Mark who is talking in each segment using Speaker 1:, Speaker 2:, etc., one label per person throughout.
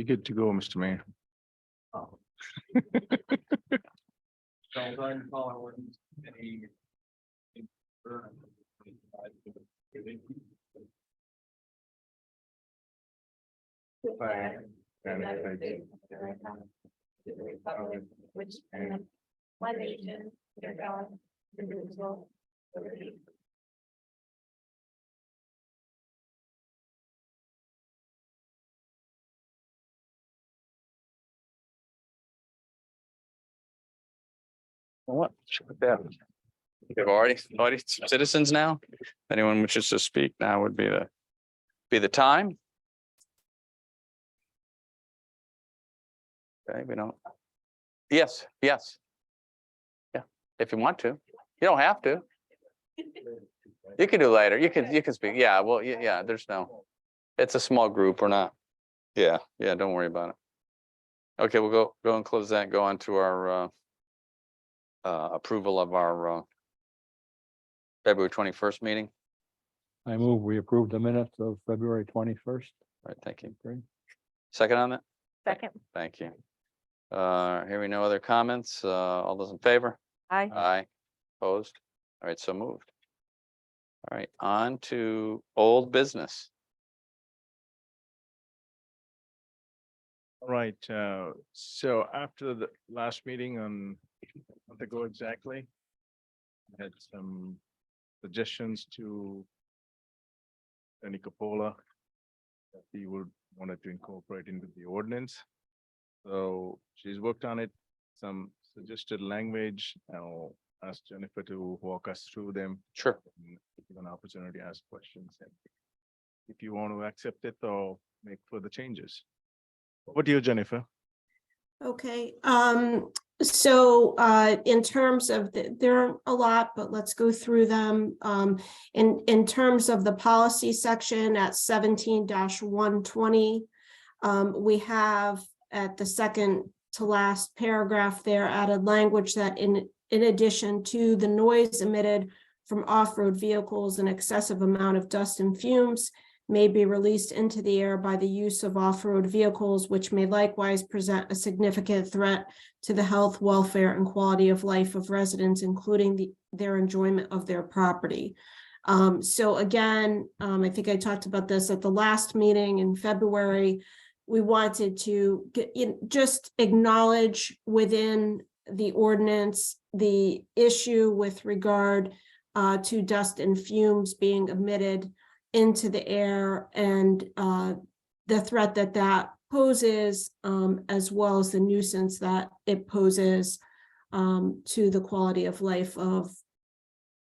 Speaker 1: You're good to go, Mr. Mayor.
Speaker 2: So I'm going to call ordinance any.
Speaker 1: Right.
Speaker 3: Which one nation, under God, indivisible, liberty.
Speaker 1: What? That.
Speaker 4: We have already citizens now. Anyone wishes to speak now would be the time. Okay, we don't. Yes, yes. Yeah, if you want to. You don't have to. You can do later. You can speak. Yeah, well, yeah, there's no. It's a small group. We're not. Yeah, don't worry about it. Okay, we'll go and close that. Go on to our approval of our February 21st meeting.
Speaker 5: I move we approve the minutes of February 21st.
Speaker 4: All right, thank you. Second on that?
Speaker 3: Second.
Speaker 4: Thank you. Hearing no other comments, all those in favor?
Speaker 3: Aye.
Speaker 4: Aye. Opposed? All right, so moved. All right, on to old business.
Speaker 1: All right, so after the last meeting on, a month ago exactly, I had some suggestions to Danny Capola that he wanted to incorporate into the ordinance. So she's worked on it, some suggested language. I'll ask Jennifer to walk us through them.
Speaker 4: Sure.
Speaker 1: And give an opportunity to ask questions. And if you want to accept it or make further changes. Over to you, Jennifer.
Speaker 6: Okay, so in terms of there are a lot, but let's go through them. In terms of the policy section at 17-120, we have at the second to last paragraph there added language that in addition to the noise emitted from off-road vehicles, an excessive amount of dust and fumes may be released into the air by the use of off-road vehicles, which may likewise present a significant threat to the health, welfare, and quality of life of residents, including their enjoyment of their property. So again, I think I talked about this at the last meeting in February. We wanted to just acknowledge within the ordinance the issue with regard to dust and fumes being emitted into the air and the threat that poses, as well as the nuisance that it poses to the quality of life of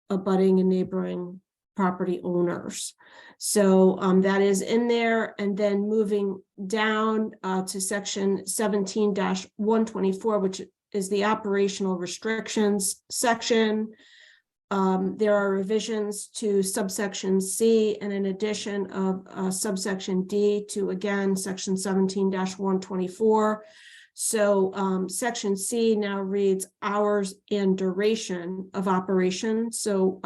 Speaker 6: abutting and neighboring property owners. So that is in there. And then moving down to section 17-124, which is the operational restrictions section. There are revisions to subsection C and an addition of subsection D to, again, section 17-124. So section C now reads hours and duration of operation. So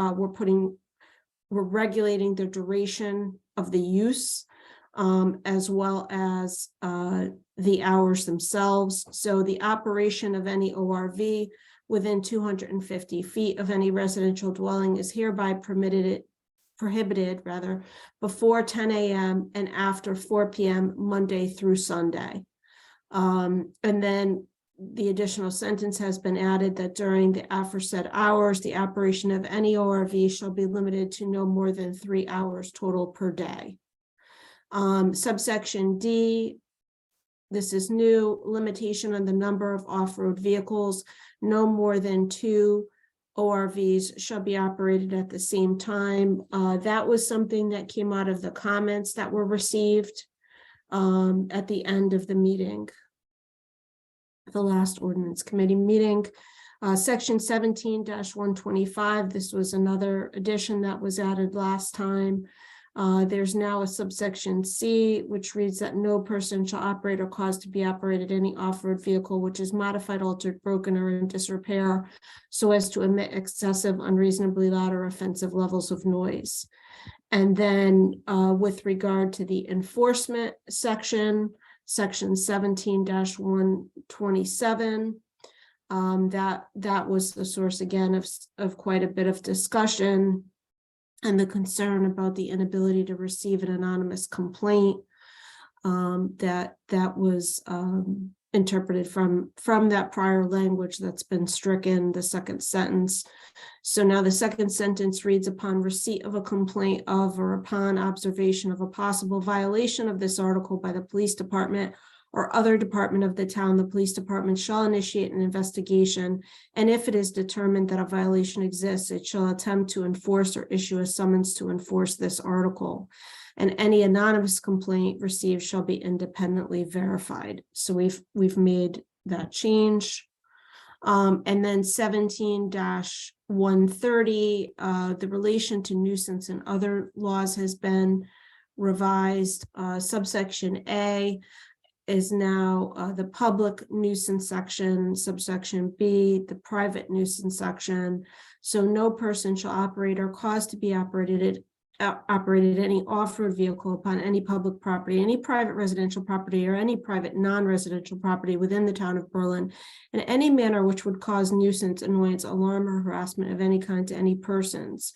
Speaker 6: we're regulating the duration of the use as well as the hours themselves. So the operation of any ORV within 250 feet of any residential dwelling is hereby prohibited before 10 a.m. and after 4 p.m. Monday through Sunday. And then the additional sentence has been added that during the aforesaid hours, the operation of any ORV shall be limited to no more than 3 hours total per day. Subsection D, this is new, limitation on the number of off-road vehicles. No more than 2 ORVs shall be operated at the same time. That was something that came out of the comments that were received at the end of the meeting, the last ordinance committee meeting. Section 17-125, this was another addition that was added last time. There's now a subsection C, which reads that no person shall operate or cause to be operated any off-road vehicle which is modified, altered, broken, or in disrepair so as to emit excessive, unreasonably loud, or offensive levels of noise. And then with regard to the enforcement section, section 17-127. That was the source again of quite a bit of discussion and the concern about the inability to receive an anonymous complaint. That was interpreted from that prior language that's been stricken, the second sentence. So now the second sentence reads, upon receipt of a complaint of or upon observation of a possible violation of this article by the police department or other department of the town, the police department shall initiate an investigation. And if it is determined that a violation exists, it shall attempt to enforce or issue a summons to enforce this article. And any anonymous complaint received shall be independently verified. So we've made that change. And then 17-130, the relation to nuisance and other laws has been revised. Subsection A is now the public nuisance section, subsection B, the private nuisance section. So no person shall operate or cause to be operated any off-road vehicle upon any public property, any private residential property, or any private non-residential property within the town of Berlin in any manner which would cause nuisance, annoyance, alarm, or harassment of any kind to any persons.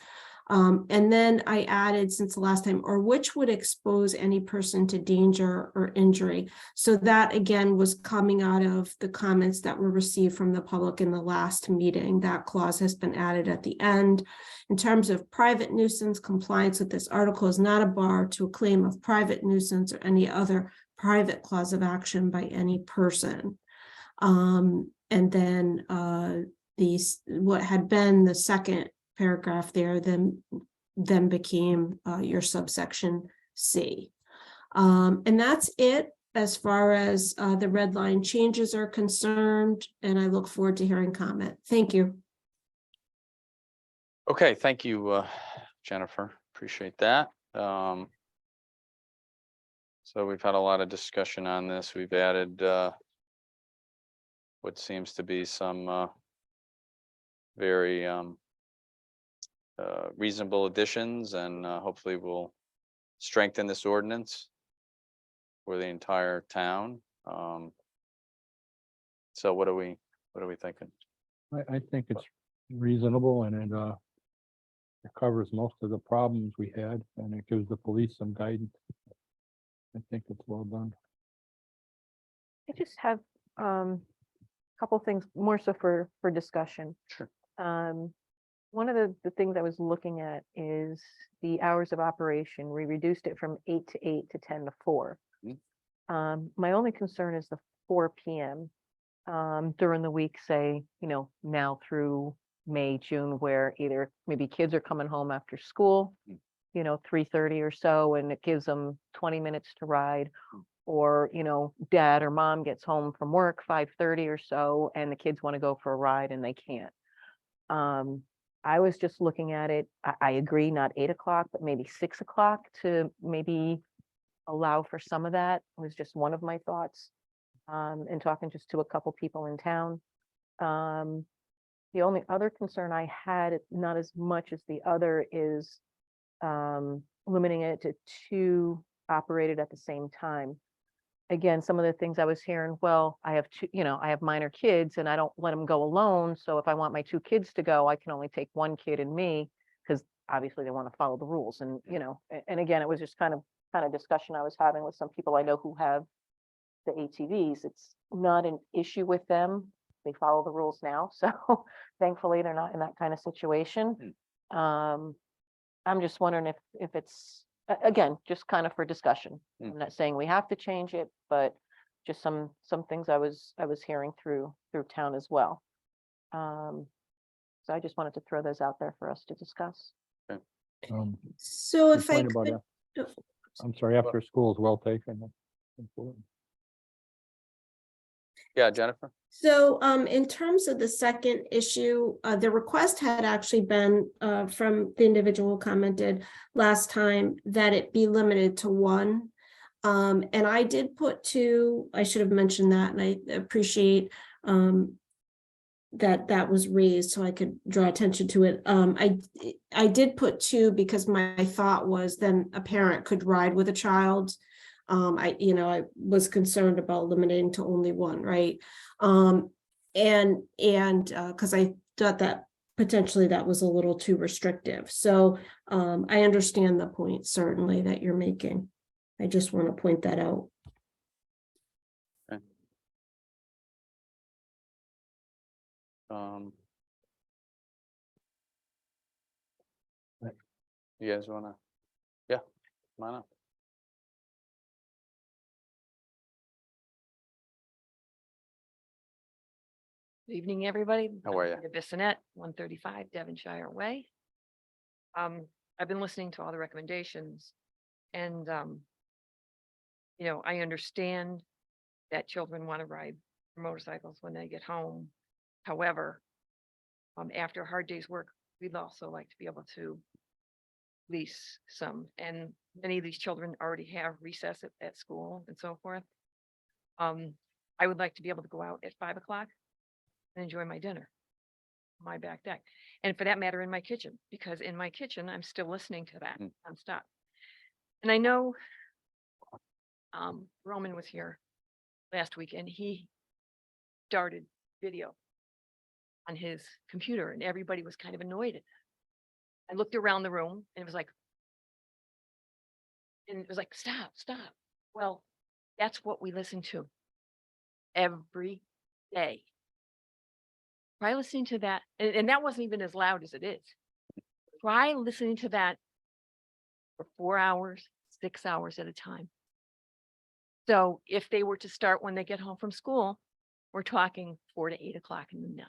Speaker 6: And then I added, since the last time, or which would expose any person to danger or injury. So that again was coming out of the comments that were received from the public in the last meeting. That clause has been added at the end. In terms of private nuisance, compliance with this article is not a bar to a claim of private nuisance or any other private cause of action by any person. And then what had been the second paragraph there then became your subsection C. And that's it as far as the red line changes are concerned, and I look forward to hearing comment. Thank you.
Speaker 4: Okay, thank you, Jennifer. Appreciate that. So we've had a lot of discussion on this. We've added what seems to be some very reasonable additions, and hopefully will strengthen this ordinance for the entire town. So what are we thinking?
Speaker 5: I think it's reasonable, and it covers most of the problems we had, and it gives the police some guidance. I think it's well done.
Speaker 7: I just have a couple things more so for discussion.
Speaker 4: Sure.
Speaker 7: One of the things I was looking at is the hours of operation. We reduced it from 8 to 8 to 10 to 4. My only concern is the 4 p.m. During the week, say, now through May, June, where either maybe kids are coming home after school, 3:30 or so, and it gives them 20 minutes to ride, or, dad or mom gets home from work 5:30 or so, and the kids want to go for a ride and they can't. I was just looking at it. I agree, not 8 o'clock, but maybe 6 o'clock to maybe allow for some of that. It was just one of my thoughts. And talking just to a couple people in town. The only other concern I had, not as much as the other, is limiting it to 2 operated at the same time. Again, some of the things I was hearing, well, I have I have minor kids and I don't let them go alone. So if I want my 2 kids to go, I can only take 1 kid and me, because obviously they want to follow the rules. And, and again, it was just kind of discussion I was having with some people I know who have the ATVs. It's not an issue with them. They follow the rules now. So thankfully they're not in that kind of situation. I'm just wondering if it's, again, just kind of for discussion. I'm not saying we have to change it, but just some things I was hearing through town as well. So I just wanted to throw those out there for us to discuss.
Speaker 6: So
Speaker 5: Your
Speaker 6: if I
Speaker 5: point about
Speaker 6: could,
Speaker 5: I'm sorry, after school is well taken. That's important.
Speaker 4: Yeah, Jennifer?
Speaker 6: So in terms of the second issue, the request had actually been from the individual who commented last time that it be limited to 1. And I did put 2. I should have mentioned that, and I appreciate that was raised so I could draw attention to it. I did put 2 because my thought was then a parent could ride with a child I was concerned about limiting to only one, right? Because I thought that potentially that was a little too restrictive. So I understand the point certainly that you're making. I just want to point that out.
Speaker 4: Um. You guys wanna? Yeah, come on up.
Speaker 8: Good evening, everybody.
Speaker 4: How are ya?
Speaker 8: Rita Bissonette, 135 Devonshire Way. I've been listening to all the recommendations and, I understand that children want to ride motorcycles when they get home. However, after a hard day's work, we'd also like to be able to lease some, and many of these children already have recess at school and so forth. I would like to be able to go out at 5 o'clock and enjoy my dinner, on my back deck, and for that matter, in my kitchen, because in my kitchen, I'm still listening to that nonstop. And I know Roman was here last week and he started video on his computer and everybody was kind of annoyed at that. I looked around the room and it was like, stop, stop. Well, that's what we listen to every day. Try listening to that, and that wasn't even as loud as it is. Try listening to that for 4 hours, 6 hours at a time. So if they were to start when they get home from school, we're talking 4 to 8 o'clock in the night,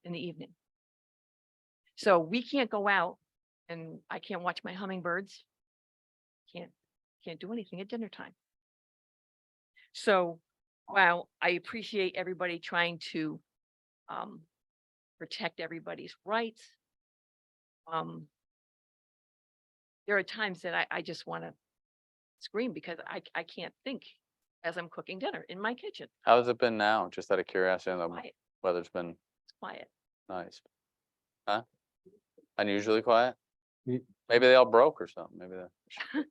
Speaker 8: in the evening. So we can't go out and I can't watch my hummingbirds. Can't do anything at dinner time. So while I appreciate everybody trying to protect everybody's rights, there are times that I just want to scream because I can't think as I'm cooking dinner in my kitchen.
Speaker 4: How's it been now? Just out of curiosity, the
Speaker 8: Quiet,
Speaker 4: weather's been
Speaker 8: it's quiet.
Speaker 4: nice. Huh? Unusually quiet?
Speaker 5: You-
Speaker 4: Maybe they all broke or something, maybe that.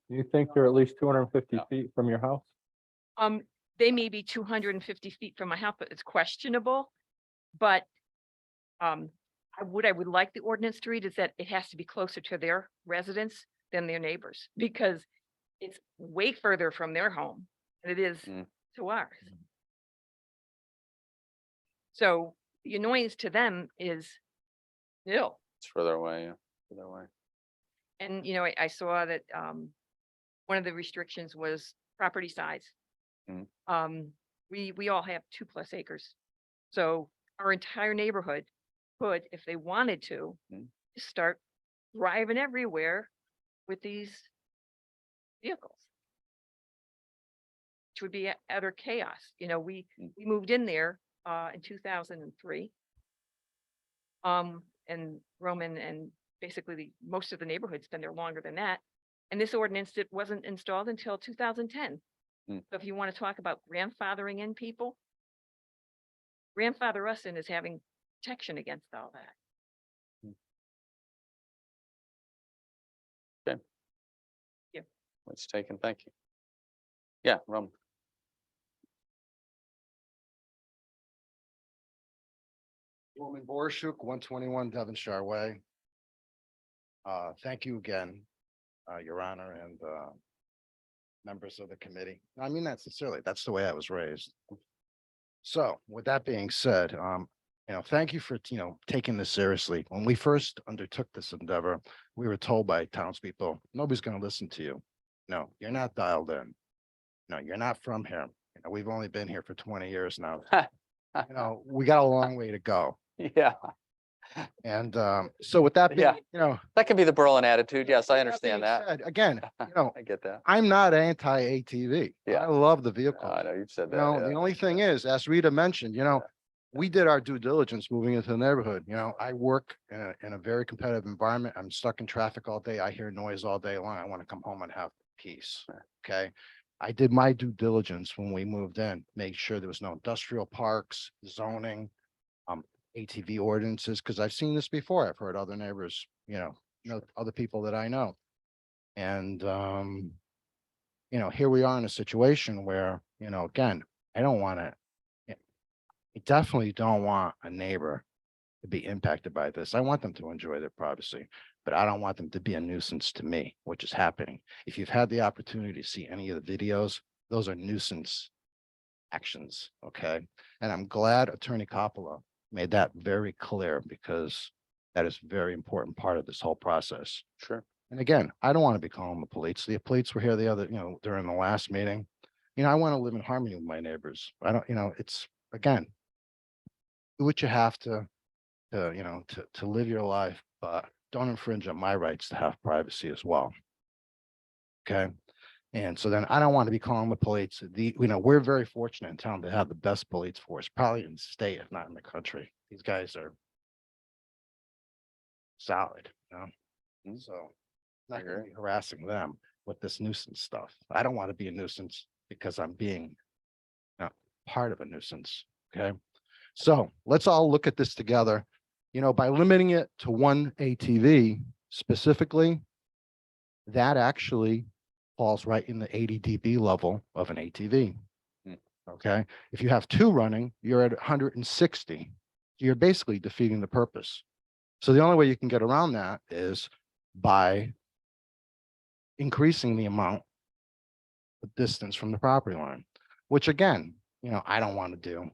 Speaker 5: You think they're at least 250
Speaker 4: No.
Speaker 5: feet from your house?
Speaker 8: They may be 250 feet from my house, but it's questionable. But what I would like the ordinance to read is that it has to be closer to their residence than their neighbors, because it's way further from their home than it is to ours. So the annoyance to them is nil.
Speaker 4: It's further away, yeah, further away.
Speaker 8: And, I saw that one of the restrictions was property size. We all have 2+ acres. So our entire neighborhood could, if they wanted to, start driving everywhere with these vehicles, which would be utter chaos. We moved in there in 2003. And Roman and basically most of the neighborhood's been there longer than that. And this ordinance, it wasn't installed until 2010. So if you want to talk about grandfathering in people, grandfather us in as having protection against all that.
Speaker 4: Okay.
Speaker 8: Yeah.
Speaker 4: It's taken, thank you. Yeah, Roman.
Speaker 2: Roman Borshuk, 121 Devonshire Way. Thank you again, Your Honor, and members of the committee. I mean that sincerely. That's the way I was raised. So with that being said, thank you for, taking this seriously. When we first undertook this endeavor, we were told by townspeople, nobody's going to listen to you. No, you're not dialed in. No, you're not from here. We've only been here for 20 years now. We got a long way to go.
Speaker 4: Yeah,
Speaker 2: And so with that being,
Speaker 4: that can be the Berlin attitude. Yes, I
Speaker 2: that
Speaker 4: understand
Speaker 2: being
Speaker 4: that.
Speaker 2: said, again,
Speaker 4: I get that.
Speaker 2: I'm not anti-ATV.
Speaker 4: Yeah.
Speaker 2: I love the vehicle.
Speaker 4: I know you've said that.
Speaker 2: The only thing is, as Rita mentioned, we did our due diligence moving into the neighborhood. I work in a very competitive environment. I'm stuck in traffic all day. I hear noise all day long. I want to come home and have peace. Okay. I did my due diligence when we moved in, make sure there was no industrial parks, zoning, ATV ordinances, because I've seen this before. I've heard other neighbors, other people that I know. And here we are in a situation where, again, I don't want to. I definitely don't want a neighbor to be impacted by this. I want them to enjoy their privacy, but I don't want them to be a nuisance to me, which is happening. If you've had the opportunity to see any of the videos, those are nuisance actions, okay? And I'm glad Attorney Coppola made that very clear because that is a very important part of this whole process.
Speaker 4: Sure.
Speaker 2: And again, I don't want to be calling the police. The police were here the other, during the last meeting. I want to live in harmony with my neighbors. I don't, it's, again, do what you have to live your life, but don't infringe on my rights to have privacy as well. Okay. And so then I don't want to be calling the police. We're very fortunate in town to have the best police force, probably in the state, if not in the country. These guys are solid, So I'm not going to be harassing them with this nuisance stuff. I don't want to be a nuisance because I'm being part of a nuisance. Okay. So let's all look at this together. By limiting it to one ATV specifically, that actually falls right in the 80 dB level of an ATV. Okay. If you have two running, you're at 160. You're basically defeating the purpose. So the only way you can get around that is by increasing the amount of distance from the property line, which again, I don't want to do.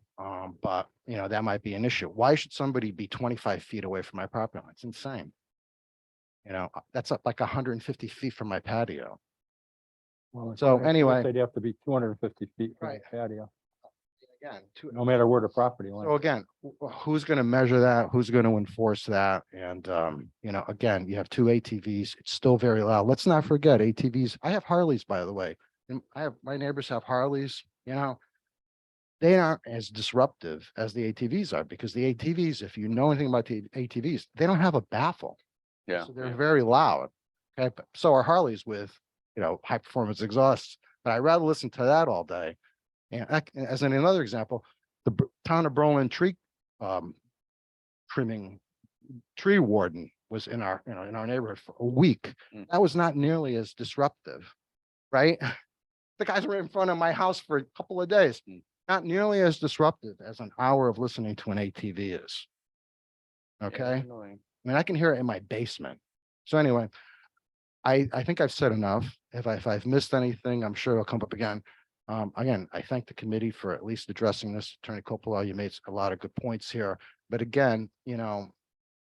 Speaker 2: But that might be an issue. Why should somebody be 25 feet away from my property line? It's insane. That's up like 150 feet from my patio.
Speaker 5: Well,
Speaker 2: So
Speaker 5: I guess
Speaker 2: anyway.
Speaker 5: they'd have to be 250 feet from
Speaker 2: Right.
Speaker 5: the patio,
Speaker 2: Again,
Speaker 5: no matter where the property line.
Speaker 2: so again, who's going to measure that? Who's going to enforce that? And, again, you have two ATVs. It's still very loud. Let's not forget ATVs. I have Harleys, by the way. And my neighbors have Harleys, they aren't as disruptive as the ATVs are because the ATVs, if you know anything about the ATVs, they don't have a baffle.
Speaker 4: Yeah.
Speaker 2: So they're very loud. Okay. But so are Harleys with, high performance exhausts, but I'd rather listen to that all day. And as in another example, the town of Berlin trimming tree warden was in our neighborhood for a week. That was not nearly as disruptive, right? The guys were in front of my house for a couple of days. Not nearly as disruptive as an hour of listening to an ATV is. Okay. I can hear it in my basement. So anyway, I think I've said enough. If I've missed anything, I'm sure it'll come up again. Again, I thank the committee for at least addressing this. Attorney Coppola, you made a lot of good points here. But again,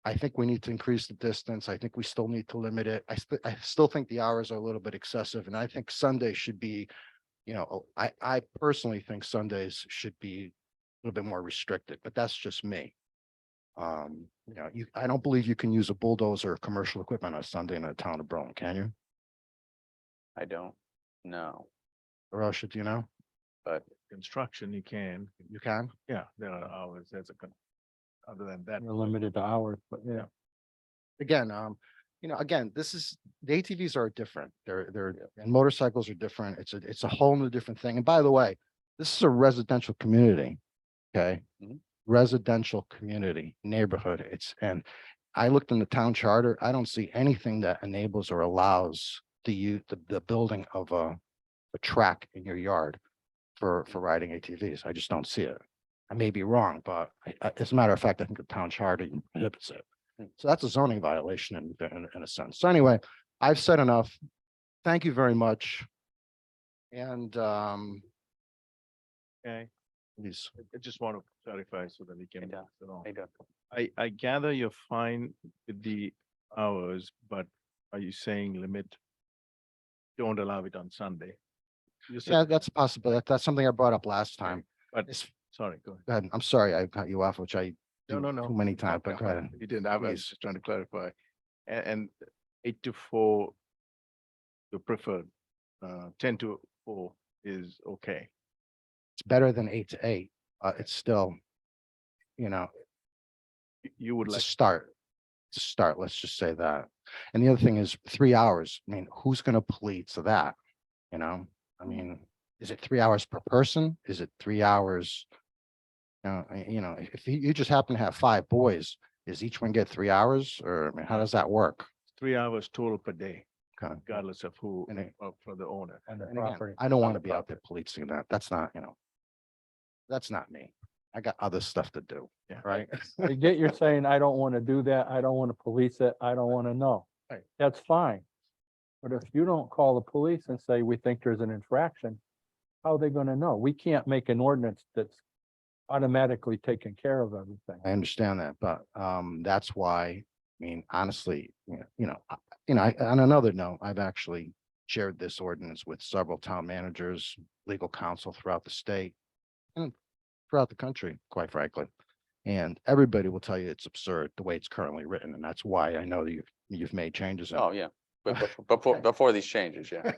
Speaker 2: I think we need to increase the distance. I think we still need to limit it. I still think the hours are a little bit excessive, and I think Sunday should be, I personally think Sundays should be a little bit more restricted, but that's just me. I don't believe you can use a bulldozer or commercial equipment on Sunday in the town of Berlin, can you?
Speaker 4: I don't know,
Speaker 2: Or else should you know?
Speaker 4: but
Speaker 1: Construction, you can.
Speaker 2: You can?
Speaker 1: Yeah, there are hours. Other than that.
Speaker 5: They're limited to hours, but yeah.
Speaker 2: Again, again, the ATVs are different. And motorcycles are different. It's a whole new different thing. And by the way, this is a residential community. Okay.
Speaker 4: Mhm.
Speaker 2: Residential community neighborhood. And I looked in the town charter. I don't see anything that enables or allows the building of a track in your yard for riding ATVs. I just don't see it. I may be wrong, but as a matter of fact, I think the town charter prohibits it. So that's a zoning violation in a sense. So anyway, I've said enough. Thank you very much. And
Speaker 1: Okay,
Speaker 2: please.
Speaker 1: I just want to clarify so that we can.
Speaker 4: Yeah.
Speaker 1: move along.
Speaker 4: I don't.
Speaker 1: I gather you're fine with the hours, but are you saying limit? Don't allow it on Sunday? You said-
Speaker 2: Yeah, that's possible. That's something I brought up last time.
Speaker 1: But,
Speaker 2: It's-
Speaker 1: sorry, go ahead.
Speaker 2: Go ahead. I'm sorry, I cut you off, which I
Speaker 1: No,
Speaker 2: do
Speaker 1: no, no.
Speaker 2: too many times, but go ahead.
Speaker 1: You didn't, I was
Speaker 2: Please.
Speaker 1: just trying to clarify. And 8 to 4, you preferred, 10 to 4 is okay.
Speaker 2: It's better than 8 to 8. It's still,
Speaker 1: You would
Speaker 2: it's a
Speaker 1: like,
Speaker 2: start. It's a start. Let's just say that. And the other thing is 3 hours. I mean, who's going to plead to that? I mean, is it 3 hours per person? Is it 3 hours? If you just happen to have 5 boys, does each one get 3 hours? Or I mean, how does that work?
Speaker 1: 3 hours total per day.
Speaker 2: Okay.
Speaker 1: regardless of who,
Speaker 2: And it-
Speaker 1: for the owner.
Speaker 5: On the
Speaker 2: And again,
Speaker 5: property.
Speaker 2: I don't
Speaker 4: On
Speaker 2: want
Speaker 4: the
Speaker 2: to be out there policing that. That's not, that's not me. I got other stuff to do,
Speaker 1: Yeah.
Speaker 2: right?
Speaker 5: I get you're saying, I don't want to do that, I don't want to police it, I don't want to know.
Speaker 2: Right.
Speaker 5: That's fine. But if you don't call the police and say, we think there's an infraction, how are they going to know? We can't make an ordinance that's automatically taking care of everything.
Speaker 2: I understand that, but that's why, I mean, honestly, on another note, I've actually shared this ordinance with several town managers, legal counsel throughout the state and throughout the country, quite frankly. And everybody will tell you it's absurd the way it's currently written, and that's why I know that you've made changes. in it.
Speaker 4: Oh, yeah. But before these changes, yeah.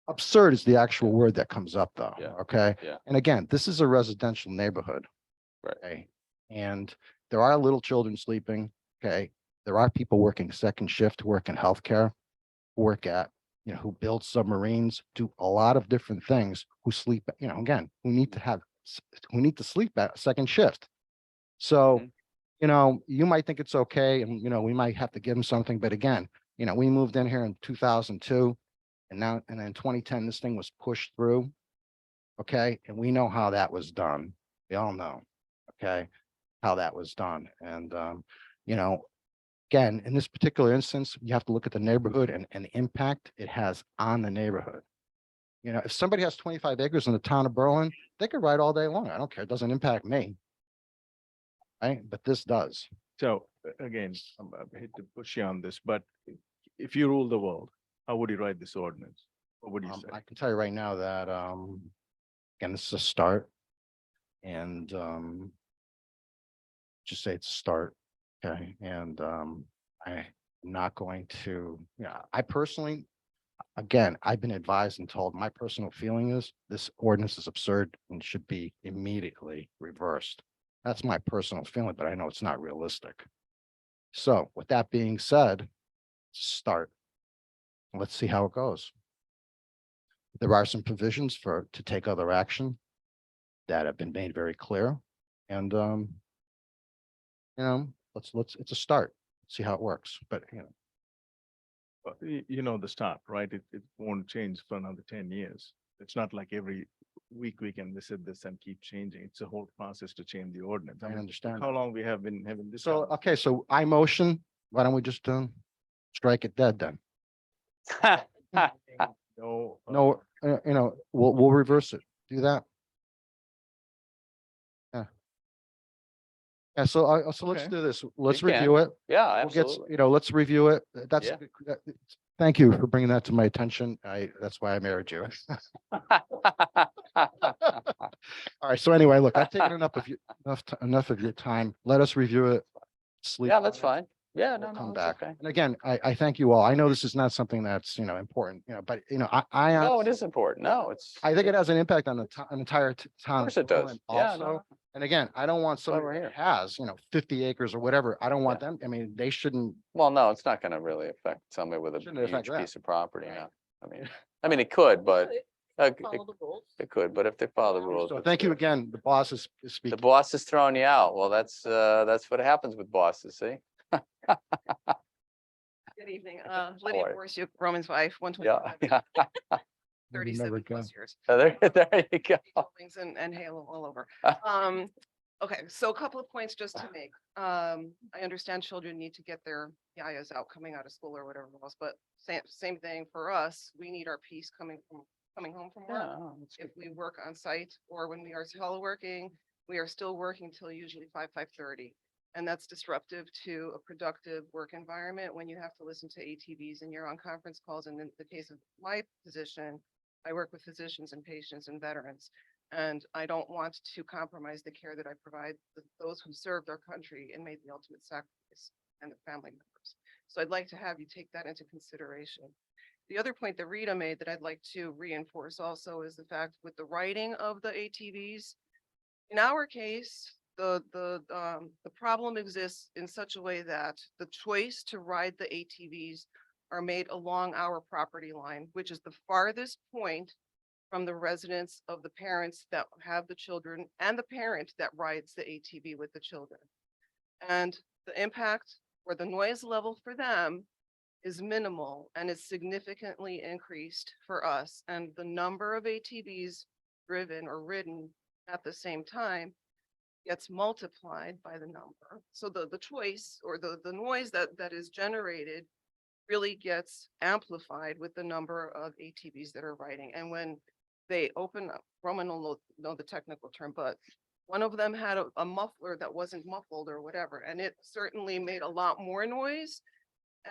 Speaker 2: Absurd is the actual word that comes up though.
Speaker 4: Yeah,
Speaker 2: Okay.
Speaker 4: yeah.
Speaker 2: And again, this is a residential neighborhood.
Speaker 4: Right.
Speaker 2: Okay. And there are little children sleeping. Okay. There are people working second shift, who work in healthcare, who work at, who build submarines, do a lot of different things, who sleep, again, who need to sleep at second shift. So,
Speaker 4: Mhm.
Speaker 2: you might think it's okay and, we might have to give them something, but again, we moved in here in 2002. And then in 2010, this thing was pushed through. Okay, and we know how that was done. We all know, okay, how that was done. And again, in this particular instance, you have to look at the neighborhood and the impact it has on the neighborhood. If somebody has 25 acres in the town of Berlin, they could ride all day long. I don't care. It doesn't impact me. Right, but this does.
Speaker 1: So again, I hate to push you on this, but if you rule the world, how would you write this ordinance? What would you say?
Speaker 2: I can tell you right now that, again, this is a start. And, just say it's a start. Okay, and, I'm not going to, I personally, again, I've been advised and told, my personal feeling is this ordinance is absurd and should be immediately reversed. That's my personal feeling, but I know it's not realistic. So with that being said, start. Let's see how it goes. There are some provisions to take other action that have been made very clear. And, it's a start. See how it works, but
Speaker 1: But the start, right? It won't change for another 10 years. It's not like every week we can visit this and keep changing. It's a whole process to change the ordinance.
Speaker 2: I
Speaker 1: mean,
Speaker 2: understand.
Speaker 1: how long we have been having this.
Speaker 2: So, okay, so I motion, why don't we just, strike it dead then?
Speaker 1: No.
Speaker 2: No, we'll reverse it. Do that. Yeah. Yeah, so let's
Speaker 1: Okay.
Speaker 2: do this. Let's
Speaker 4: You can.
Speaker 2: review it.
Speaker 4: Yeah,
Speaker 2: We'll get,
Speaker 4: absolutely.
Speaker 2: let's review it. That's,
Speaker 4: Yeah.
Speaker 2: thank you for bringing that to my attention. That's why I married you. All right, so anyway, look, I've taken enough of your time. Let us review it. Sleep.
Speaker 4: Yeah,
Speaker 2: on
Speaker 4: that's
Speaker 2: it.
Speaker 4: fine. Yeah,
Speaker 2: We'll
Speaker 4: no,
Speaker 2: come
Speaker 4: no,
Speaker 2: back.
Speaker 4: it's okay.
Speaker 2: And again, I thank you all. I know this is not something that's, important, but, I.
Speaker 4: No, it is important. No, it's.
Speaker 2: I think it has an impact on an entire town.
Speaker 4: Of course it
Speaker 2: Berlin
Speaker 4: does. Yeah,
Speaker 2: Also,
Speaker 4: no,
Speaker 2: and again, I don't want
Speaker 4: why we're
Speaker 2: somebody that
Speaker 4: here.
Speaker 2: has, 50 acres or whatever. I don't want them. I mean, they shouldn't.
Speaker 4: Well, no, it's not gonna really affect somebody with a
Speaker 2: Shouldn't affect
Speaker 4: huge
Speaker 2: that.
Speaker 4: piece of property,
Speaker 2: Right.
Speaker 4: no. I mean, it could, but
Speaker 8: Follow the rules.
Speaker 4: it could, but if they follow the rules.
Speaker 2: So
Speaker 4: it's
Speaker 2: thank you
Speaker 4: good.
Speaker 2: again. The boss is
Speaker 4: The
Speaker 2: speaking.
Speaker 4: boss is throwing you out. Well, that's what happens with bosses, see?
Speaker 9: Good evening,
Speaker 4: How
Speaker 9: Lydia
Speaker 4: are you?
Speaker 9: Borsiuk, Romans wife, one
Speaker 4: Yeah,
Speaker 9: twenty-five,
Speaker 4: yeah.
Speaker 5: Maybe never
Speaker 9: 37 plus
Speaker 5: can.
Speaker 9: years.
Speaker 4: So there you go.
Speaker 9: Buildings and Halo all over. Okay, so a couple of points just to make. I understand children need to get their yayas out, coming out of school or whatever else, but same thing for us. We need our peace coming home from work.
Speaker 4: Yeah, oh, that's
Speaker 9: If
Speaker 4: good.
Speaker 9: we work on site or when we are teleworking, we are still working till usually 5:30. And that's disruptive to a productive work environment when you have to listen to ATVs and you're on conference calls. And in the case of my position, I work with physicians and patients and veterans. And I don't want to compromise the care that I provide those who served our country and made the ultimate sacrifice and the family members. So I'd like to have you take that into consideration. The other point that Rita made that I'd like to reinforce also is the fact with the writing of the ATVs. In our case, the problem exists in such a way that the choice to ride the ATVs are made along our property line, which is the farthest point from the residence of the parents that have the children and the parent that rides the ATV with the children. And the impact or the noise level for them is minimal and is significantly increased for us. And the number of ATVs driven or ridden at the same time gets multiplied by the number. So the choice or the noise that is generated really gets amplified with the number of ATVs that are riding. And when they open up, Roman will know the technical term, but one of them had a muffler that wasn't muffled or whatever, and it certainly made a lot more noise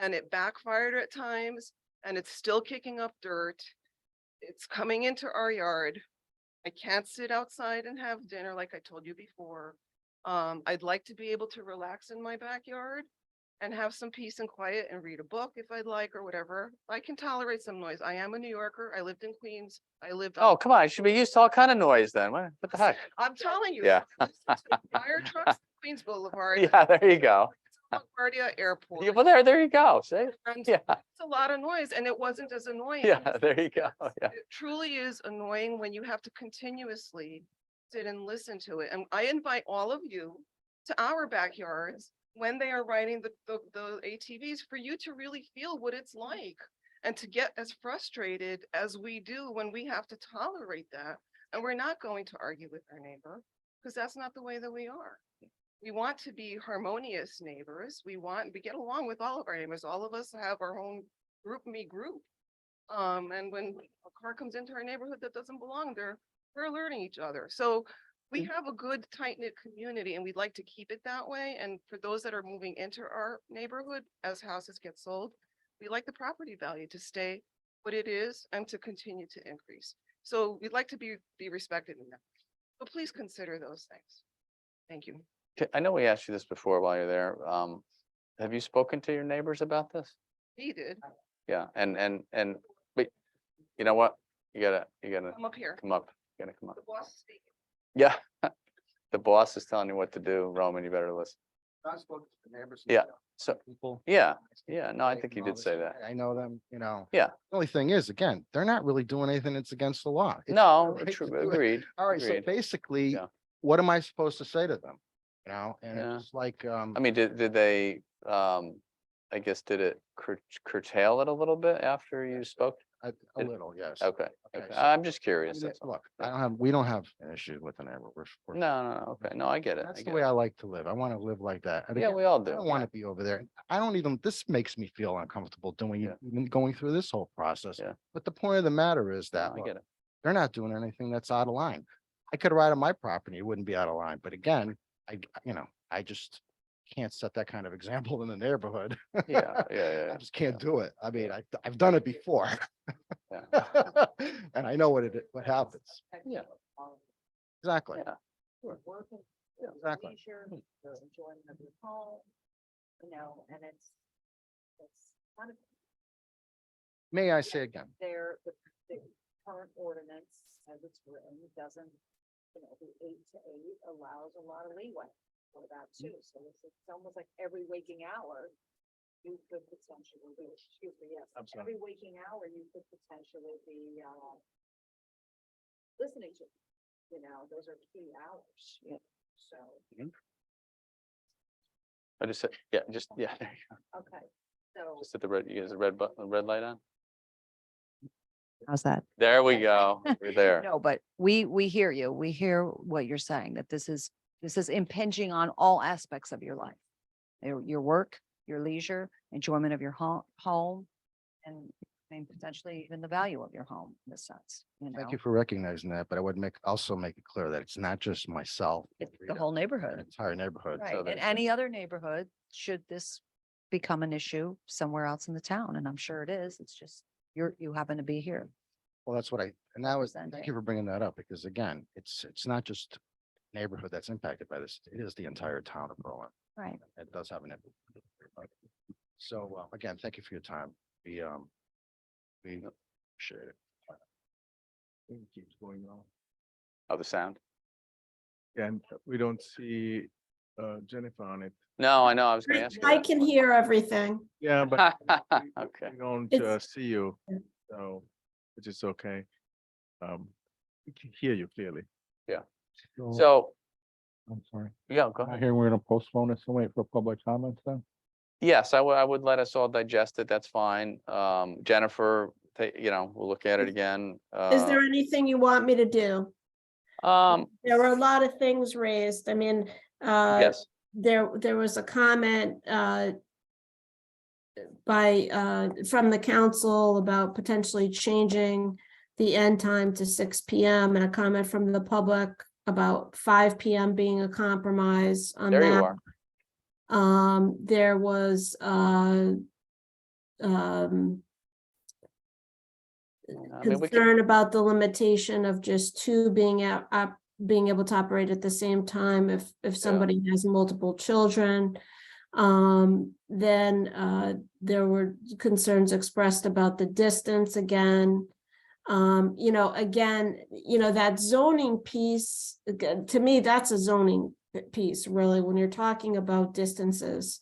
Speaker 9: and it backfired at times, and it's still kicking up dirt. It's coming into our yard. I can't sit outside and have dinner like I told you before. I'd like to be able to relax in my backyard and have some peace and quiet and read a book if I'd like or whatever. I can tolerate some noise. I am a New Yorker. I lived in Queens. I lived.
Speaker 4: Oh, come on, you should be used to all kind of noise then. What the heck?
Speaker 9: I'm telling you.
Speaker 4: Yeah.
Speaker 9: Fire trucks, Queens Boulevard.
Speaker 4: Yeah, there you go.
Speaker 9: LaGuardia Airport.
Speaker 4: Yeah, well, there you go. See?
Speaker 9: And
Speaker 4: Yeah,
Speaker 9: it's a lot of noise and it wasn't as annoying.
Speaker 4: yeah, there you go. Yeah.
Speaker 9: It truly is annoying when you have to continuously sit and listen to it. And I invite all of you to our backyards when they are riding the ATVs for you to really feel what it's like and to get as frustrated as we do when we have to tolerate that. And we're not going to argue with our neighbor because that's not the way that we are. We want to be harmonious neighbors. We get along with all of our neighbors. All of us have our own group. And when a car comes into our neighborhood that doesn't belong there, we're alerting each other. So we have a good tight knit community and we'd like to keep it that way. And for those that are moving into our neighborhood as houses get sold, we like the property value to stay what it is and to continue to increase. So we'd like to be respected in that. But please consider those things. Thank you.
Speaker 4: Okay, I know we asked you this before while you're there. Have you spoken to your neighbors about this?
Speaker 9: He did.
Speaker 4: Yeah, but you know what? You gotta
Speaker 9: Come up here.
Speaker 4: come up. You gotta come up.
Speaker 9: The boss is speaking.
Speaker 4: Yeah. The boss is telling you what to do, Roman, you better listen.
Speaker 2: I spoke to the neighbors.
Speaker 4: Yeah, so,
Speaker 2: People.
Speaker 4: yeah, no, I think you did say that.
Speaker 2: I know them, you know.
Speaker 4: Yeah.
Speaker 2: The only thing is, again, they're not really doing anything that's against the law. It's
Speaker 4: No,
Speaker 2: their right
Speaker 4: true,
Speaker 2: to do it.
Speaker 4: agreed.
Speaker 2: All right, so
Speaker 4: agreed.
Speaker 2: basically,
Speaker 4: Yeah.
Speaker 2: what am I supposed to say to them? You know, and
Speaker 4: Yeah.
Speaker 2: it's like,
Speaker 4: I mean, did they, I guess, did it curtail it a little bit after you spoke?
Speaker 2: a little, yes.
Speaker 4: Okay,
Speaker 2: Okay,
Speaker 4: okay.
Speaker 2: so-
Speaker 4: I'm just
Speaker 2: I
Speaker 4: curious.
Speaker 2: mean,
Speaker 4: that's all.
Speaker 2: Look, we don't have an issue with the neighbor.
Speaker 4: No, okay, no, I get it.
Speaker 2: That's
Speaker 4: I
Speaker 2: the
Speaker 4: get
Speaker 2: way
Speaker 4: it.
Speaker 2: I like to live. I want to live like that. And
Speaker 4: Yeah,
Speaker 2: again,
Speaker 4: we all
Speaker 2: I
Speaker 4: do.
Speaker 2: don't want to be over there. I don't even, this makes me feel uncomfortable
Speaker 4: Yeah.
Speaker 2: even going through this whole process.
Speaker 4: Yeah.
Speaker 2: But the point of the matter is
Speaker 4: No,
Speaker 2: that
Speaker 4: I
Speaker 2: look,
Speaker 4: get it.
Speaker 2: they're not doing anything that's out of line. I could ride on my property, it wouldn't be out of line. But again, I just can't set that kind of example in the neighborhood.
Speaker 4: Yeah,
Speaker 2: I
Speaker 4: yeah.
Speaker 2: just can't do it. I mean, I've done it before.
Speaker 4: Yeah.
Speaker 2: And I know what happens.
Speaker 4: Yeah.
Speaker 2: Exactly.
Speaker 4: Yeah.
Speaker 3: Working.
Speaker 2: Exactly.
Speaker 3: Leisure, the enjoyment of your home, and it's kind of
Speaker 2: May I say again?
Speaker 3: the current ordinance as it's written doesn't, the 8 to 8 allows a lot of leeway for that too. So it's almost like every waking hour, you could potentially be, excuse me, yes,
Speaker 1: I'm sorry.
Speaker 3: every waking hour you could potentially be, listening to, those are key hours.
Speaker 7: Yeah.
Speaker 3: So,
Speaker 4: I just said, yeah, there you go.
Speaker 3: okay, so.
Speaker 4: Just hit the red, you guys, the red light on?
Speaker 10: How's that?
Speaker 4: There we go. We're there.
Speaker 10: No, but we hear you. We hear what you're saying, that this is impinging on all aspects of your life. Your work, your leisure, enjoyment of your home, and potentially even the value of your home in this sense,
Speaker 2: Thank you for recognizing that, but I would also make it clear that it's not just myself.
Speaker 10: It's the
Speaker 2: Rita,
Speaker 10: whole
Speaker 2: the
Speaker 10: neighborhood.
Speaker 2: entire neighborhood.
Speaker 10: Right,
Speaker 2: So
Speaker 10: in
Speaker 2: that,
Speaker 10: any other neighborhood, should this become an issue somewhere else in the town, and I'm sure it is, it's just, you happen to be here.
Speaker 2: well, that's what and that was, thank
Speaker 10: representing.
Speaker 2: you for bringing that up, because again, it's not just neighborhood that's impacted by this. It is the entire town of Berlin.
Speaker 10: Right.
Speaker 2: It does have an impact. So, again, thank you for your time. We appreciate it.
Speaker 1: It keeps going on.
Speaker 4: Oh, the sound?
Speaker 1: And we don't see Jennifer on it.
Speaker 4: No, I know, I was gonna ask you.
Speaker 6: I
Speaker 4: that.
Speaker 6: can hear everything.
Speaker 1: Yeah, but
Speaker 4: Okay,
Speaker 1: we don't
Speaker 6: It's-
Speaker 1: see you, so which is okay. We can hear you clearly.
Speaker 4: so,
Speaker 5: I'm sorry.
Speaker 4: yeah, go
Speaker 5: I
Speaker 4: ahead.
Speaker 5: hear we're gonna postpone this and wait for public comments then?
Speaker 4: Yes, I would let us all digest it. That's fine. Jennifer, we'll look at it again.
Speaker 6: Is there anything you want me to do?
Speaker 4: Um,
Speaker 6: There were a lot of things raised. I mean,
Speaker 4: yes,
Speaker 6: there was a comment from the council about potentially changing the end time to 6 PM, and a comment from the public about 5 PM being a compromise on
Speaker 4: there you
Speaker 6: that.
Speaker 4: are.
Speaker 6: There was
Speaker 4: I mean, we can,
Speaker 6: concern about the limitation of just two being being able to operate at the same time if somebody has multiple children. Then there were concerns expressed about the distance again. Again, that zoning piece, to me, that's a zoning piece, really, when you're talking about distances.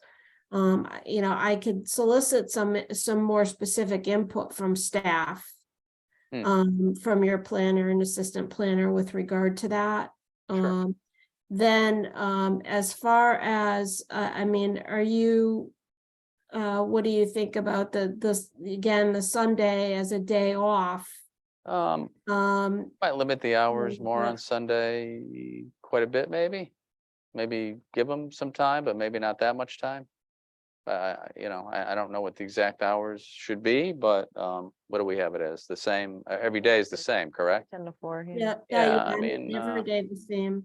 Speaker 6: I could solicit some more specific input from staff. From your planner and assistant planner with regard to that.
Speaker 4: Sure.
Speaker 6: Then, as far as, are you, what do you think about the Sunday as a day off?
Speaker 4: might limit the hours more
Speaker 6: yeah.
Speaker 4: on Sunday quite a bit, maybe. Maybe give them some time, but maybe not that much time. I don't know what the exact hours should be, but what do we have it as? The same, every day is the same, correct?
Speaker 7: 10 to 4, yeah.
Speaker 6: Yeah,
Speaker 4: Yeah, I
Speaker 6: you
Speaker 4: mean,
Speaker 6: every day the same.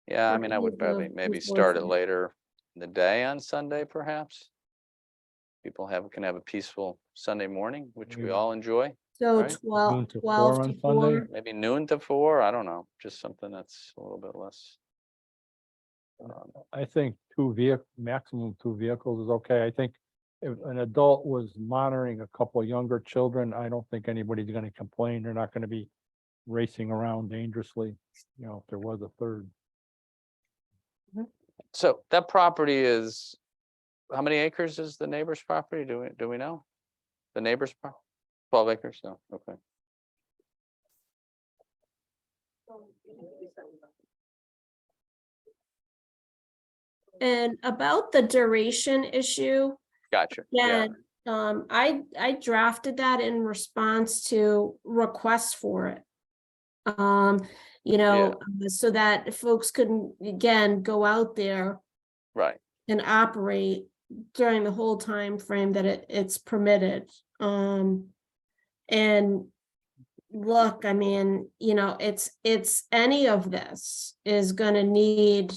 Speaker 4: Yeah, I mean, I would
Speaker 6: Days
Speaker 4: probably
Speaker 6: of
Speaker 4: maybe start it
Speaker 6: enforcement.
Speaker 4: later in the day on Sunday, perhaps. People can have a peaceful Sunday morning, which we
Speaker 5: Maybe
Speaker 4: all enjoy.
Speaker 6: So
Speaker 4: Right.
Speaker 6: 12,
Speaker 5: Noon to
Speaker 6: 12
Speaker 5: 4
Speaker 6: to
Speaker 5: on Sunday?
Speaker 6: 4.
Speaker 4: Maybe noon to 4, I don't know, just something that's a little bit less.
Speaker 5: I think maximum 2 vehicles is okay. I think if an adult was monitoring a couple of younger children, I don't think anybody's gonna complain. They're not gonna be racing around dangerously, if there was a third.
Speaker 4: So that property is, how many acres is the neighbor's property? Do we know? The neighbor's 12 acres? No, okay.
Speaker 6: And about the duration issue,
Speaker 4: Gotcha. Yeah,
Speaker 6: I drafted that in response to requests for it. So that folks couldn't, again, go out there
Speaker 4: right.
Speaker 6: and operate during the whole time frame that it's permitted. And look, it's any of this is gonna need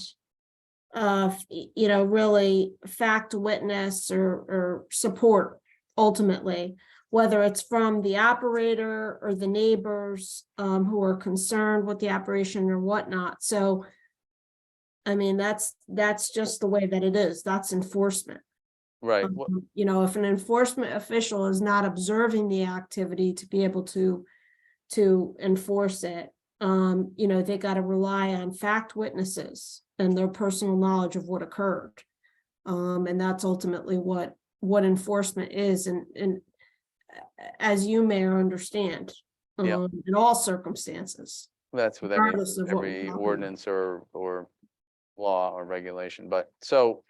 Speaker 6: really fact witness or support ultimately, whether it's from the operator or the neighbors who are concerned with the operation or whatnot. So, that's just the way that it is. That's enforcement.
Speaker 4: Right.
Speaker 6: If an enforcement official is not observing the activity to be able to enforce it, they got to rely on fact witnesses and their personal knowledge of what occurred. And that's ultimately what enforcement is. And as you may understand, in all circumstances.
Speaker 4: That's with
Speaker 6: regardless of what we're
Speaker 4: every
Speaker 6: talking about.
Speaker 4: ordinance or law or regulation, but so.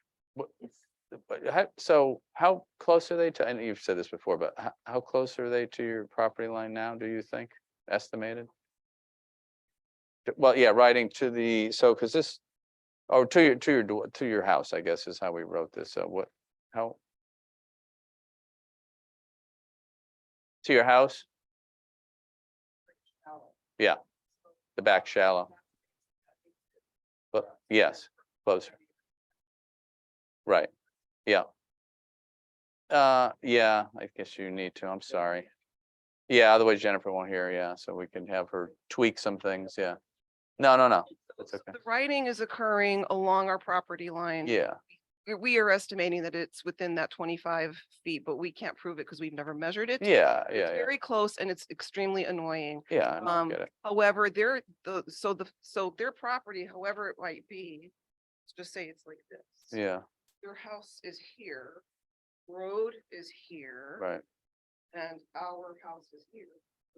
Speaker 4: So how close are they to, and you've said this before, but how close are they to your property line now, do you think, estimated? Well, yeah, riding to the, because this, or to your house, I guess is how we wrote this, so how? To your house? Yeah, the back shallow. But yes, closer. Right, yeah. Yeah, I guess you need to, I'm sorry. Yeah, otherwise Jennifer won't hear, yeah, so we can have her tweak some things, yeah. No, that's okay.
Speaker 9: The writing is occurring along our property line.
Speaker 4: Yeah,
Speaker 9: We are estimating that it's within that 25 feet, but we can't prove it because we've never measured it.
Speaker 4: yeah,
Speaker 9: It's
Speaker 4: yeah,
Speaker 9: very close and it's extremely annoying.
Speaker 4: yeah, I get it,
Speaker 9: However, so their property, however it might be, let's just say it's like this.
Speaker 4: yeah,
Speaker 9: Your house is here, road is here.
Speaker 4: right,
Speaker 9: And our house is here.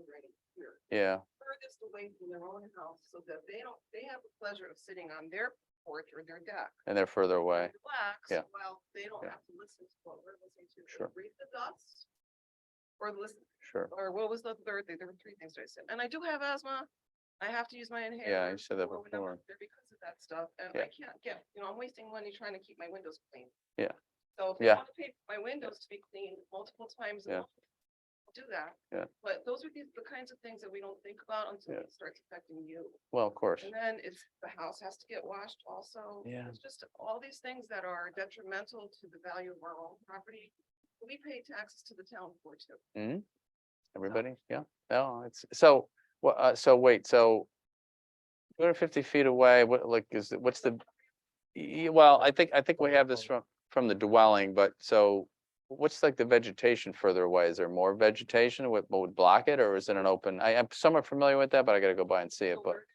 Speaker 9: right here.
Speaker 4: Yeah,
Speaker 9: Furthest away from their own house so that they have the pleasure of sitting on their porch or their deck.
Speaker 4: and they're further away.
Speaker 9: Relax,
Speaker 4: Yeah.
Speaker 9: while they don't
Speaker 4: Yeah.
Speaker 9: have to listen to what we're listening to.
Speaker 4: Sure.
Speaker 9: Breathe the dust. Or listen,
Speaker 4: Sure.
Speaker 9: or what was the third thing? There were three things that I said. And I do have asthma. I have to use my inhaler.
Speaker 4: Yeah, you said that
Speaker 9: or whenever
Speaker 4: before.
Speaker 9: there because of that stuff. And
Speaker 4: Yeah.
Speaker 9: I can't get, I'm wasting money trying to keep my windows clean.
Speaker 4: Yeah.
Speaker 9: So if I
Speaker 4: Yeah.
Speaker 9: want to pay for my windows to be cleaned multiple times a
Speaker 4: Yeah.
Speaker 9: month, I'll do that.
Speaker 4: Yeah.
Speaker 9: But those are the kinds of things that we don't think about until
Speaker 4: Yeah.
Speaker 9: it starts affecting you.
Speaker 4: Well, of course.
Speaker 9: And then it's, the house has to get washed also.
Speaker 4: Yeah.
Speaker 9: It's just all these things that are detrimental to the value of our own property. We pay taxes to the town for too.
Speaker 4: Hmm. Everybody, yeah, no, it's, so, so wait, so 250 feet away, what, like, what's the, well, I think we have this from the dwelling, but so what's like the vegetation further away? Is there more vegetation? What would block it, or is it an open? I'm somewhat familiar with that, but I gotta go by and see it,
Speaker 9: So
Speaker 4: but,
Speaker 9: where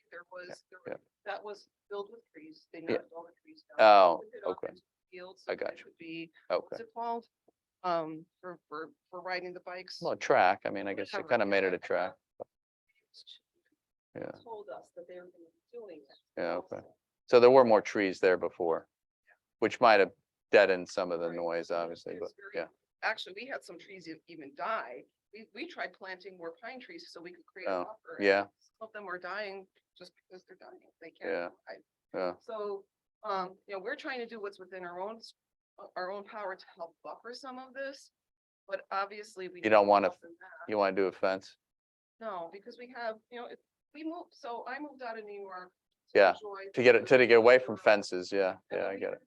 Speaker 9: there was,
Speaker 4: yeah.
Speaker 9: that was filled with trees. They
Speaker 4: Yeah.
Speaker 9: knocked all the trees down.
Speaker 4: Oh,
Speaker 9: Moved it up
Speaker 4: okay.
Speaker 9: into Fields.
Speaker 4: I
Speaker 9: so that
Speaker 4: got
Speaker 9: it
Speaker 4: you.
Speaker 9: could be,
Speaker 4: okay.
Speaker 9: what's it called? For riding the bikes.
Speaker 4: Well, a track, I mean, I guess you
Speaker 9: Whatever.
Speaker 4: kind of made it a track, yeah,
Speaker 9: Told us that they were gonna be doing that.
Speaker 4: yeah, okay.
Speaker 9: also.
Speaker 4: So there were more trees there before, which might have deadened some of the
Speaker 9: Right,
Speaker 4: noise,
Speaker 9: so
Speaker 4: obviously,
Speaker 9: it's
Speaker 4: but,
Speaker 9: very-
Speaker 4: yeah.
Speaker 9: Actually, we had some trees even die. We tried planting more pine trees so we could create a
Speaker 4: Oh,
Speaker 9: buffer. and
Speaker 4: yeah.
Speaker 9: Some of them are dying just because they're dying. They
Speaker 4: Yeah.
Speaker 9: can't. die.
Speaker 4: Yeah,
Speaker 9: So, we're trying to do what's within our own power to help buffer some of this. But obviously, we.
Speaker 4: You don't
Speaker 9: need
Speaker 4: wanna
Speaker 9: help in that.
Speaker 4: you want to do a fence?
Speaker 9: No, because we have, we moved, so I moved out of New York.
Speaker 4: Yeah,
Speaker 9: enjoy
Speaker 4: To get it, to get away from
Speaker 9: Berlin.
Speaker 4: fences, yeah,
Speaker 9: And
Speaker 4: yeah, I
Speaker 9: we
Speaker 4: get it.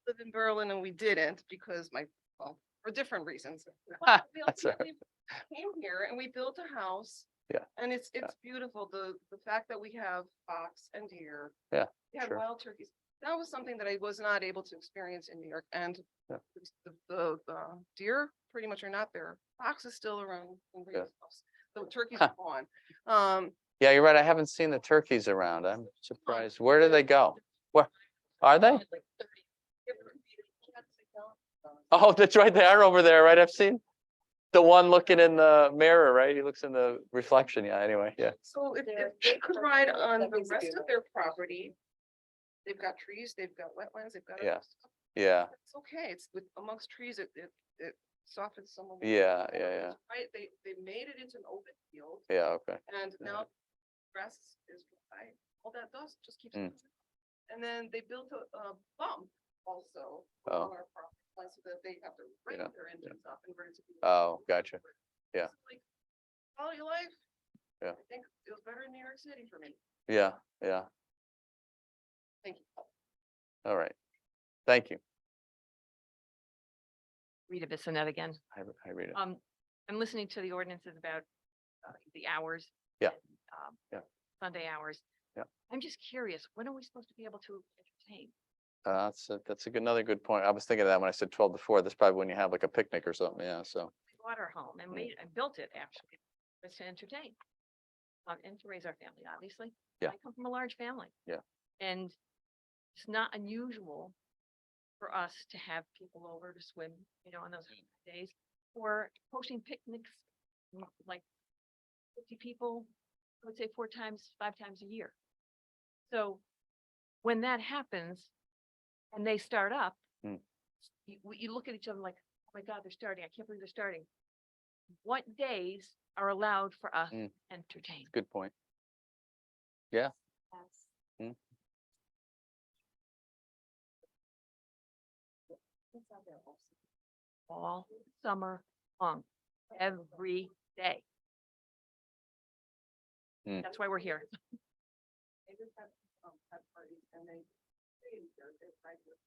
Speaker 9: Live in Berlin and we didn't because well, for different reasons. We
Speaker 4: That's all right.
Speaker 9: ultimately Came here and we built a house.
Speaker 4: Yeah.
Speaker 9: And it's beautiful. The fact that we have fox and deer.
Speaker 4: Yeah,
Speaker 9: We had
Speaker 4: sure.
Speaker 9: wild turkeys. That was something that I was not able to experience in New York and
Speaker 4: Yeah.
Speaker 9: the deer pretty much are not there. Fox is still around. in
Speaker 4: Yeah.
Speaker 9: Rita's house. The turkeys are gone.
Speaker 4: Yeah, you're right. I haven't seen the turkeys around. I'm surprised. Where do they go? Where are they? Oh, that's right. They are over there, right? I've seen the one looking in the mirror, right? He looks in the reflection. Yeah, anyway, yeah.
Speaker 9: So if they could ride on the rest of their property, they've got trees, they've got wetlands, they've got.
Speaker 4: Yeah.
Speaker 9: other stuff,
Speaker 4: Yeah,
Speaker 9: It's okay. It's with amongst trees, it softens some of. the
Speaker 4: Yeah,
Speaker 9: water,
Speaker 4: yeah, yeah.
Speaker 9: Right, they made it into an open field
Speaker 4: yeah, okay.
Speaker 9: and
Speaker 4: Yeah.
Speaker 9: now grass is dry, all that dust just keeps.
Speaker 4: Mm.
Speaker 9: moving. And then they built a bump also.
Speaker 4: Oh.
Speaker 9: On our property line so that they have to bring
Speaker 4: Yeah,
Speaker 9: their engines up and bring it to.
Speaker 4: Oh, gotcha. Yeah.
Speaker 9: So, like, quality of life.
Speaker 4: Yeah.
Speaker 9: I think it was better in New York City for me.
Speaker 4: Yeah, yeah.
Speaker 9: Thank you.
Speaker 4: All right. Thank you.
Speaker 8: Rita Bissonette again.
Speaker 4: I read it.
Speaker 8: I'm listening to the ordinances about the hours.
Speaker 4: Yeah.
Speaker 8: and,
Speaker 4: Yeah.
Speaker 8: Sunday hours.
Speaker 4: Yeah.
Speaker 8: I'm just curious, when are we supposed to be able to entertain?
Speaker 4: That's another good point. I was thinking of that when I said 12 to 4. That's probably when you have like a picnic or something. Yeah, so.
Speaker 8: We bought our home and I built it actually, was to entertain. And to raise our family, obviously.
Speaker 4: Yeah.
Speaker 8: I come from a large family.
Speaker 4: Yeah.
Speaker 8: And it's not unusual for us to have people over to swim, on those days, or hosting picnics, like 50 people, I would say 5 times a year. So when that happens and they start up,
Speaker 4: Mm.
Speaker 8: you look at each other like, oh my God, they're starting. I can't believe they're starting. What days are allowed for us
Speaker 4: Mm.
Speaker 8: to entertain?
Speaker 4: Good point. Yeah. Mm.
Speaker 8: All summer long, every day.
Speaker 4: Mm.
Speaker 8: That's why we're here.
Speaker 9: They just had parties and they. They're private.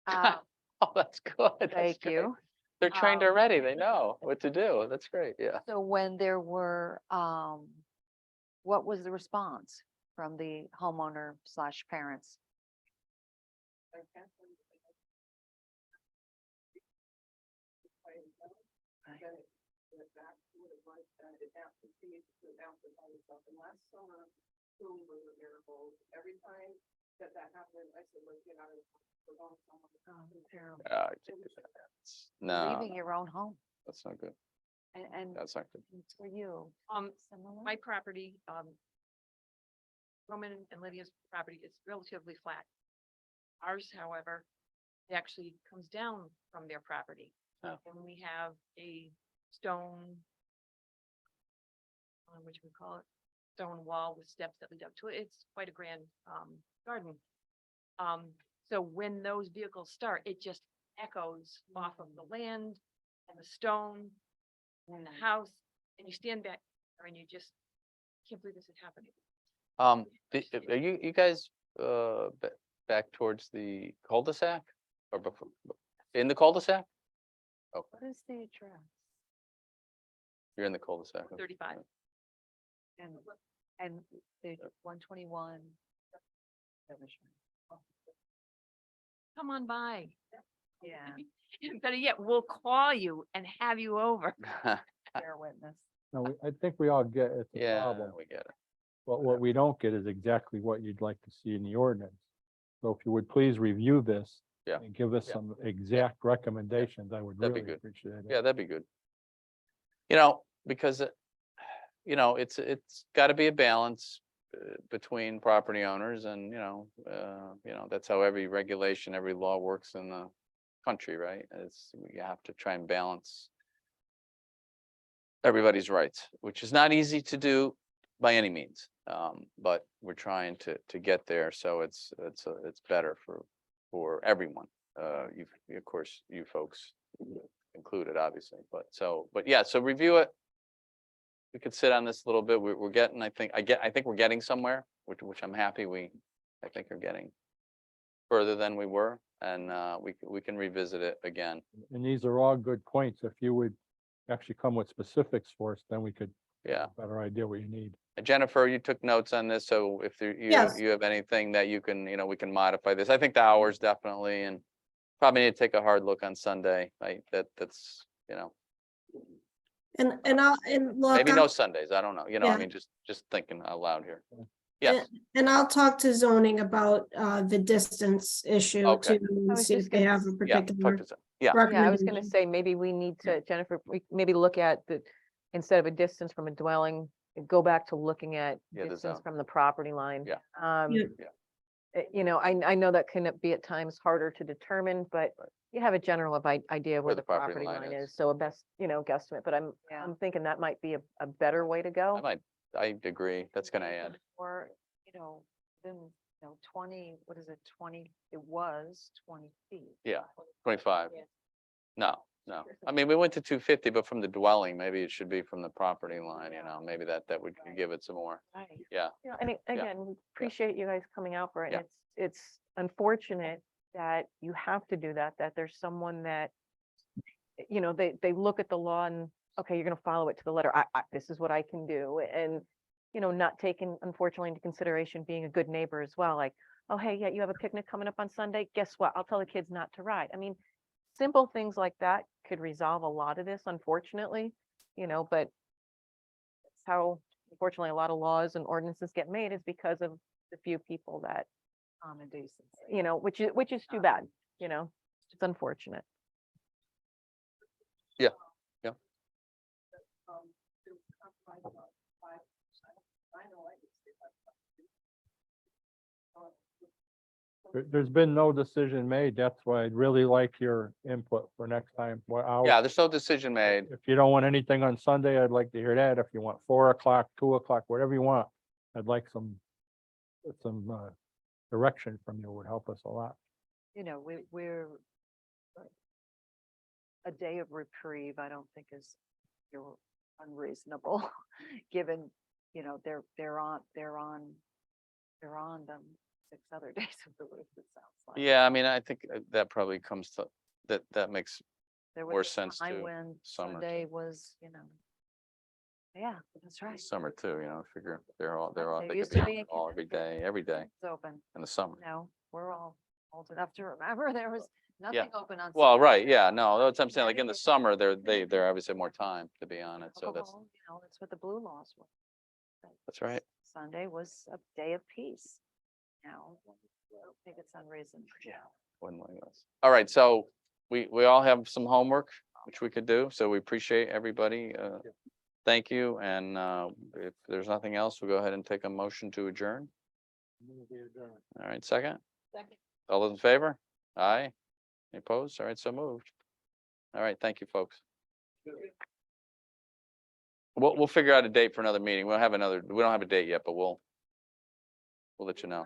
Speaker 9: And.
Speaker 7: Uh,
Speaker 4: Oh, that's good. That's
Speaker 7: Thank
Speaker 4: great.
Speaker 7: you.
Speaker 4: They're trained
Speaker 7: Um,
Speaker 4: already. They know what to do. That's great. Yeah.
Speaker 10: So when there were, what was the response from the homeowner slash parents?
Speaker 9: like that, it now continues to amplify itself. And last summer, boom was a miracle. Every time that happened, I said, like, get out of, we're going somewhere. Terrible.
Speaker 4: No,
Speaker 10: Leaving your own home
Speaker 4: that's not good.
Speaker 10: and
Speaker 4: That's not good.
Speaker 10: for you. Similar?
Speaker 8: My property, Roman and Lydia's property is relatively flat. Ours, however, it actually comes down from their property.
Speaker 4: Oh.
Speaker 8: And we have a stone, what we call it, stone wall with steps that lead up to it. It's quite a grand, garden. So when those vehicles start, it just echoes off of the land and the stone and the house, and you stand back there and you just can't believe this is happening.
Speaker 4: Are you guys, back towards the cul-de-sac or before, in the cul-de-sac? Oh,
Speaker 10: What is the address?
Speaker 4: you're in the cul-de-sac. okay.
Speaker 8: 35.
Speaker 10: And the 121.
Speaker 8: Come on by.
Speaker 10: Yeah,
Speaker 8: Better yet, we'll call you and have you over.
Speaker 10: bear witness.
Speaker 5: No, I think we all get it's a
Speaker 4: Yeah,
Speaker 5: problem.
Speaker 4: we get it.
Speaker 5: But what we don't get is exactly what you'd like to see in the ordinance. So if you would please review this.
Speaker 4: Yeah.
Speaker 5: And give us
Speaker 4: Yeah.
Speaker 5: some exact recommendations, I would
Speaker 4: That'd be
Speaker 5: really
Speaker 4: good.
Speaker 5: appreciate it.
Speaker 4: Yeah, that'd be good. Because, it's gotta be a balance between property owners and, that's how every regulation, every law works in the country, right? You have to try and balance everybody's rights, which is not easy to do by any means. But we're trying to get there, so it's better for everyone. Of course, you folks included, obviously, but yeah, so review it. We could sit on this a little bit. We're getting, I think we're getting somewhere, which I'm happy I think are getting further than we were, and we can revisit it again.
Speaker 5: And these are all good points. If you would actually come with specifics for us, then we could.
Speaker 4: Yeah.
Speaker 5: have a better idea what you need.
Speaker 4: Jennifer, you took notes on this, so if
Speaker 6: Yes.
Speaker 4: you have anything that you can, we can modify this. I think the hours definitely, and probably need to take a hard look on Sunday, right? That's,
Speaker 6: And look.
Speaker 4: maybe no Sundays, I don't know, I
Speaker 6: Yeah.
Speaker 4: mean, just thinking out loud here.
Speaker 6: And-
Speaker 4: Yes,
Speaker 6: And I'll talk to zoning about the distance issue
Speaker 4: Okay.
Speaker 6: too,
Speaker 7: I
Speaker 6: and
Speaker 7: was
Speaker 6: see
Speaker 7: just
Speaker 6: if they
Speaker 7: gonna
Speaker 6: have a
Speaker 4: yeah,
Speaker 6: particular
Speaker 4: talk to, yeah,
Speaker 7: Yeah, I was gonna
Speaker 6: recommendation.
Speaker 7: say, maybe we need to, Jennifer, we maybe look at instead of a distance from a dwelling, go back to looking at
Speaker 4: Yeah, the
Speaker 7: distance
Speaker 4: zone.
Speaker 7: from the property line.
Speaker 4: Yeah.
Speaker 6: Yeah.
Speaker 7: I know that can be at times harder to determine, but
Speaker 4: Right.
Speaker 7: you have a general idea
Speaker 4: Where
Speaker 7: where
Speaker 4: the
Speaker 7: the property line
Speaker 4: is.
Speaker 7: is, so a best, guesstimate, but
Speaker 10: Yeah.
Speaker 7: I'm thinking that might be a better way to go.
Speaker 4: I agree, that's gonna add,
Speaker 10: Or, then, 20, what is it, 20, it was 20 feet.
Speaker 4: yeah, 25.
Speaker 8: Yeah.
Speaker 4: No, I mean, we went to 250, but from the dwelling, maybe it should be from the property line, maybe that would give it some more,
Speaker 10: Right.
Speaker 4: yeah.
Speaker 7: And again, we appreciate you guys coming out for it.
Speaker 4: Yeah.
Speaker 7: and It's unfortunate that you have to do that there's someone that, they look at the law and, okay, you're gonna follow it to the letter. This is what I can do. And, not taking unfortunately into consideration being a good neighbor as well. Like, oh, hey, yeah, you have a picnic coming up on Sunday. Guess what? I'll tell the kids not to ride. I mean, simple things like that could resolve a lot of this, unfortunately, but that's how, unfortunately, a lot of laws and ordinances get made is because of the few people that,
Speaker 10: Common decency.
Speaker 7: which is too bad, it's unfortunate.
Speaker 5: There's been no decision made. That's why I'd really like your input for next time. What hours?
Speaker 4: Yeah, there's no decision made,
Speaker 5: If you don't want anything on Sunday, I'd like to hear that. If you want 4 o'clock, 2 o'clock, whatever you want, I'd like some direction from you would help us a lot.
Speaker 10: We're a day of reprieve, I don't think is unreasonable, given, they're on them 6 other days of the week, it sounds like.
Speaker 4: yeah, I mean, I think that probably comes to, that makes
Speaker 10: There
Speaker 4: more
Speaker 10: was a
Speaker 4: sense
Speaker 10: time
Speaker 4: to
Speaker 10: when
Speaker 4: summer, too.
Speaker 10: Sunday was, yeah, that's right.
Speaker 4: summer too, I figure they're all,
Speaker 10: There
Speaker 4: they
Speaker 10: used
Speaker 4: could
Speaker 10: to
Speaker 4: be
Speaker 10: be a
Speaker 4: all every day
Speaker 10: It's open.
Speaker 4: in the summer.
Speaker 10: No, we're all old enough to remember there was Nothing open on.
Speaker 4: Well,
Speaker 10: Sunday.
Speaker 4: right, yeah, no, that's what I'm saying, like in the
Speaker 10: Saturday,
Speaker 4: summer, they're obviously more time to be on it, so that's,
Speaker 10: alcohol, you know, that's what the blue laws were.
Speaker 4: that's right.
Speaker 10: Sunday was a day of peace. Now, I don't think it's unreasonable.
Speaker 4: Yeah. Wouldn't like us. All right, so we all have some homework, which we could do, so we appreciate everybody. Thank you, and if there's nothing else, we'll go ahead and take a motion to adjourn. All right, second?
Speaker 8: Second.
Speaker 4: All those in favor? Aye. Any opposed? All right, so moved. All right, thank you, folks. We'll figure out a date for another meeting. We don't have a date yet, but we'll let you know.